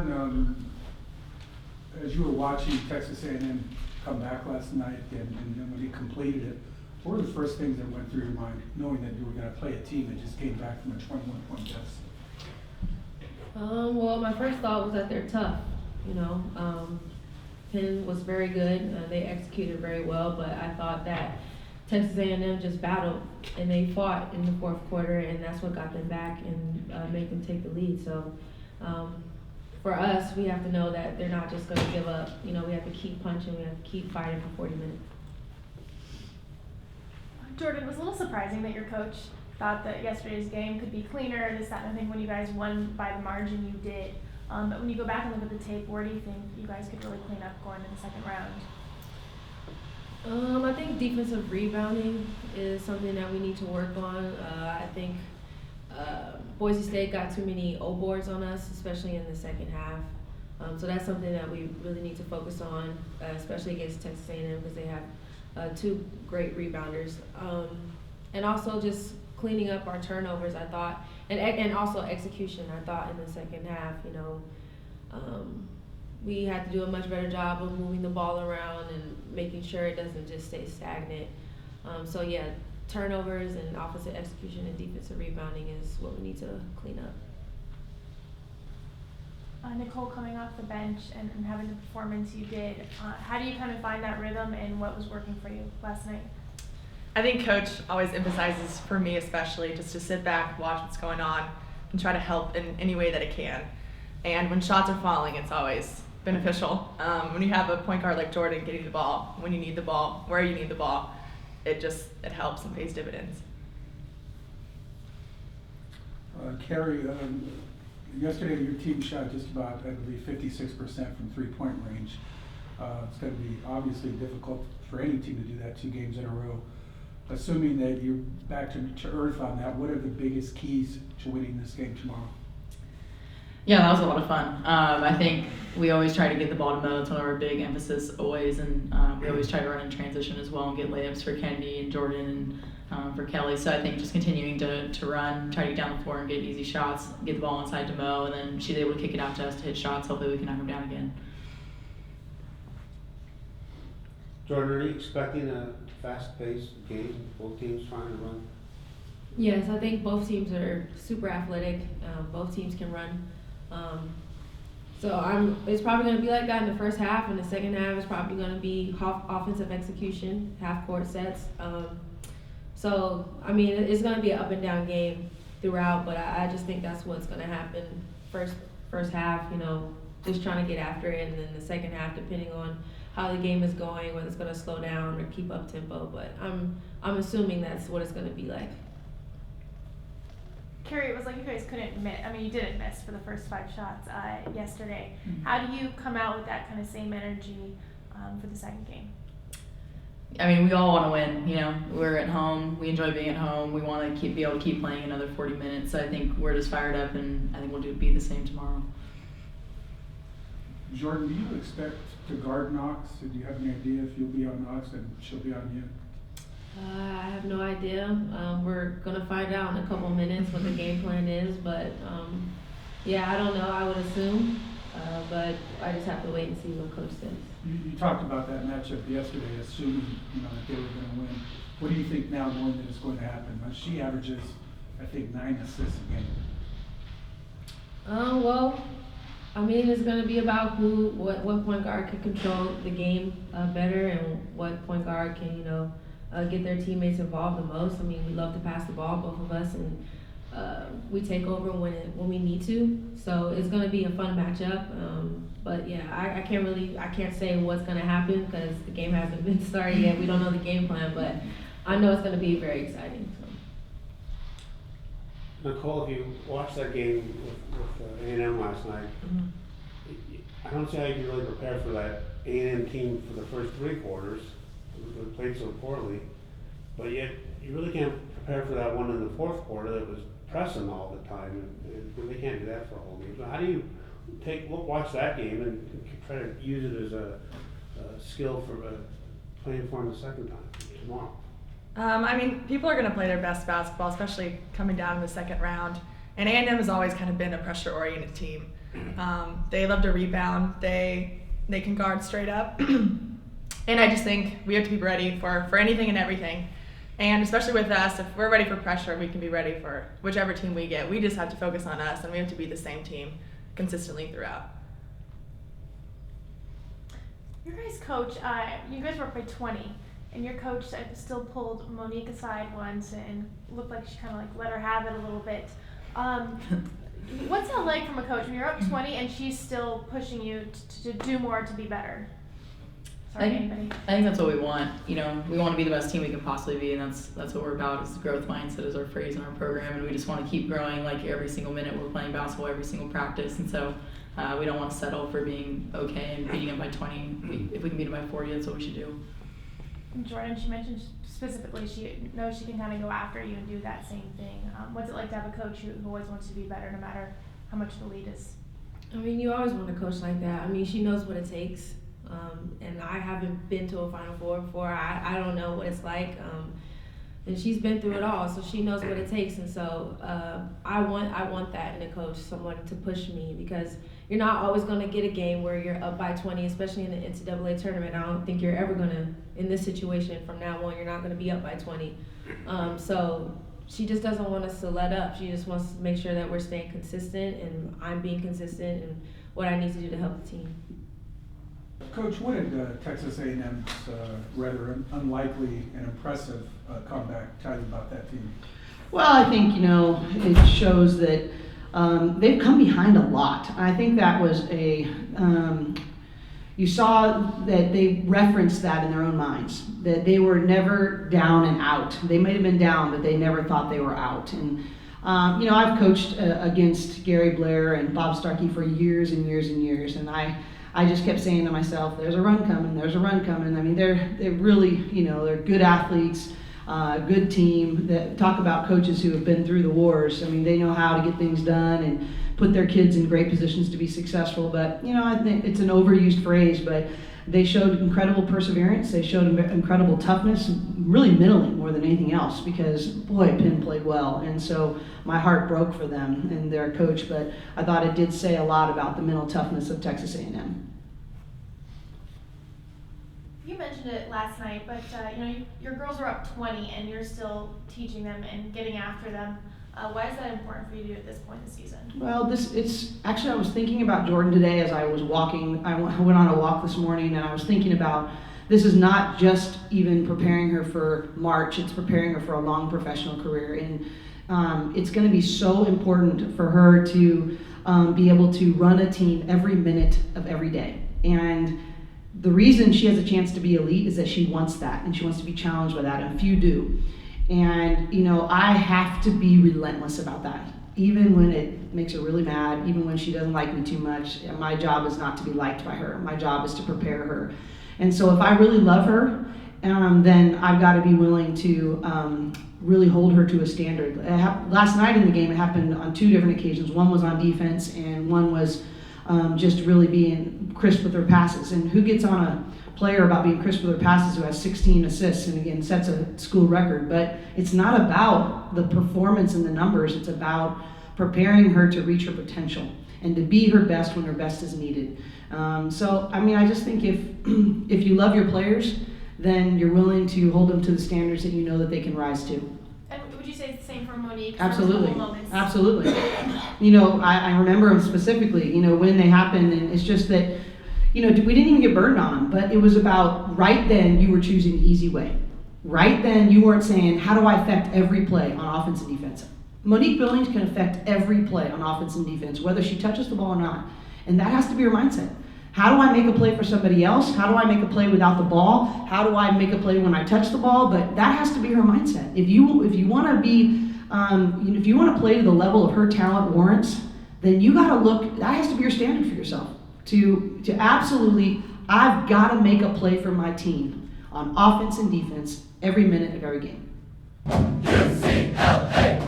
Jordan, as you were watching Texas A&M come back last night and then when he completed it, what were the first things that went through your mind, knowing that you were going to play a team that just came back from a 21-point deficit? Well, my first thought was that they're tough. Penn was very good. They executed very well, but I thought that Texas A&M just battled and they fought in the fourth quarter, and that's what got them back and made them take the lead. So for us, we have to know that they're not just going to give up. We have to keep punching. We have to keep fighting for 40 minutes. Jordan, it was a little surprising that your coach thought that yesterday's game could be cleaner, this, that, and I think when you guys won by the margin you did. But when you go back and look at the tape, where do you think you guys could really clean up going into the second round? I think defensive rebounding is something that we need to work on. I think Boise State got too many O boards on us, especially in the second half. So that's something that we really need to focus on, especially against Texas A&M because they have two great rebounders. And also just cleaning up our turnovers, I thought, and also execution, I thought, in the second half. We had to do a much better job of moving the ball around and making sure it doesn't just stay stagnant. So yeah, turnovers and offensive execution and defensive rebounding is what we need to clean up. Nicole, coming off the bench and having the performance you did, how do you kind of find that rhythm and what was working for you last night? I think Coach always emphasizes, for me especially, just to sit back, watch what's going on, and try to help in any way that it can. And when shots are falling, it's always beneficial. When you have a point guard like Jordan getting the ball, when you need the ball, where you need the ball, it helps and pays dividends. Carrie, yesterday your team shot just about, I believe, 56% from three-point range. It's going to be obviously difficult for any team to do that 2 games in a row. Assuming that you're back to earth on that, what are the biggest keys to winning this game tomorrow? Yeah, that was a lot of fun. I think we always try to get the ball to Mo. It's one of our big emphasis always, and we always try to run in transition as well and get layups for Kennedy and Jordan and for Kelly. So I think just continuing to run, try to get down the floor and get easy shots, get the ball inside to Mo, and then she's able to kick it out to us to hit shots. Hopefully we can knock them down again. Jordan, are you expecting a fast-paced game, both teams trying to run? Yes, I think both teams are super athletic. Both teams can run. So it's probably going to be like that in the first half. In the second half, it's probably going to be offensive execution, half-court sets. So, I mean, it's going to be an up-and-down game throughout, but I just think that's what's going to happen first half, just trying to get after it, and then the second half, depending on how the game is going, whether it's going to slow down or keep up tempo. But I'm assuming that's what it's going to be like. Carrie, it was like you guys couldn't miss. I mean, you didn't miss for the first 5 shots yesterday. Mm-hmm. How do you come out with that kind of same energy for the second game? I mean, we all want to win. We're at home. We enjoy being at home. We want to be able to keep playing another 40 minutes. So I think we're just fired up, and I think we'll be the same tomorrow. Jordan, do you expect to guard Knox? Do you have any idea if you'll be on Knox and she'll be on you? I have no idea. We're going to find out in a couple minutes what the game plan is, but yeah, I don't know. I would assume, but I just have to wait and see what Coach says. You talked about that matchup yesterday, assuming that they were going to win. What do you think now, knowing that it's going to happen? She averages, I think, 9 assists a game. Well, I mean, it's going to be about what point guard can control the game better, and what point guard can get their teammates involved the most. I mean, we love to pass the ball, both of us, and we take over when we need to. So it's going to be a fun matchup. But yeah, I can't say what's going to happen because the game hasn't been started yet. We don't know the game plan, but I know it's going to be very exciting. So. Nicole, if you watched that game with A&M last night, mm-hmm. I don't see how you can really prepare for that A&M team for the first 3 quarters. They played so poorly, but yet you really can't prepare for that one in the fourth quarter that was pressing all the time, and they can't do that for a whole game. So how do you watch that game and try to use it as a skill for playing for them the second time tomorrow? I mean, people are going to play their best basketball, especially coming down in the second round. And A&M has always kind of been a pressure-oriented team. They love to rebound. They can guard straight up. And I just think we have to be ready for anything and everything. And especially with us, if we're ready for pressure, we can be ready for whichever team we get. We just have to focus on us, and we have to be the same team consistently throughout. Your guys' coach, you guys were up by 20, and your coach still pulled Monique aside once and looked like she kind of like let her have it a little bit. What's that like from a coach when you're up 20 and she's still pushing you to do more, to be better? Sorry, anybody. I think that's what we want. You know, we want to be the best team we can possibly be, and that's what we're about. Is growth mindset is our phrase in our program, and we just want to keep growing. Like every single minute, we're playing basketball, every single practice, and so we don't want to settle for being okay and beating them by 20. If we can beat them by 40, that's what we should do. And Jordan, she mentioned specifically she knows she can kind of go after you and do that same thing. What's it like to have a coach who always wants to be better, no matter how much the lead is? I mean, you always want a coach like that. I mean, she knows what it takes. And I haven't been to a Final Four before. I don't know what it's like. And she's been through it all, so she knows what it takes. And so I want that in a coach, someone to push me, because you're not always going to get a game where you're up by 20, especially in the NCAA tournament. I don't think you're ever going to, in this situation from now on, you're not going to be up by 20. So she just doesn't want us to let up. She just wants to make sure that we're staying consistent, and I'm being consistent in what I need to do to help the team. Coach, what did Texas A&M's rather unlikely and impressive comeback tell you about that team? Well, I think, it shows that they've come behind a lot. I think that was you saw that they referenced that in their own minds, that they were never down and out. They might have been down, but they never thought they were out. And, I've coached against Gary Blair and Bob Starkey for years and years and years, and I just kept saying to myself, there's a run coming, there's a run coming. I mean, they're really, they're good athletes, good team. That talk about coaches who have been through the wars. I mean, they know how to get things done and put their kids in great positions to be successful. But, I think it's an overused phrase, but they showed incredible perseverance. They showed incredible toughness, really middling more than anything else, because, boy, Penn played well. And so my heart broke for them and their coach, but I thought it did say a lot about the mental toughness of Texas A&M. You mentioned it last night, but your girls are up 20 and you're still teaching them and getting after them. Why is that important for you to do at this point in the season? Well, I was thinking about Jordan today as I was walking. I went on a walk this morning, and I was thinking about this is not just even preparing her for March, it's preparing her for a long professional career. And it's going to be so important for her to be able to run a team every minute of every day. And the reason she has a chance to be elite is that she wants that, and she wants to be challenged by that, and few do. And, I have to be relentless about that. Even when it makes her really mad, even when she doesn't like me too much, my job is not to be liked by her. My job is to prepare her. And so if I really love her, then I've got to be willing to really hold her to a standard. Last night in the game, it happened on two different occasions. One was on defense, and one was just really being crisp with her passes. And who gets on a player about being crisp with her passes who has 16 assists and again sets a school record? But it's not about the performance and the numbers. It's about preparing her to reach her potential and to be her best when her best is needed. I just think if you love your players, then you're willing to hold them to the standards that you know that they can rise to. And would you say it's the same for Monique? Absolutely. Absolutely. I remember them specifically, when they happened, and it's just that, we didn't even get burned on them, but it was about right then you were choosing the easy way. Right then you weren't saying, how do I affect every play on offense and defense? Monique Billings can affect every play on offense and defense, whether she touches the ball or not. And that has to be her mindset. How do I make a play for somebody else? How do I make a play without the ball? How do I make a play when I touch the ball? But that has to be her mindset. If you want to be, if you want to play to the level of her talent warrants, then you got to look. That has to be your standard for yourself. To absolutely, I've got to make a play for my team on offense and defense every minute of every game. UCLA,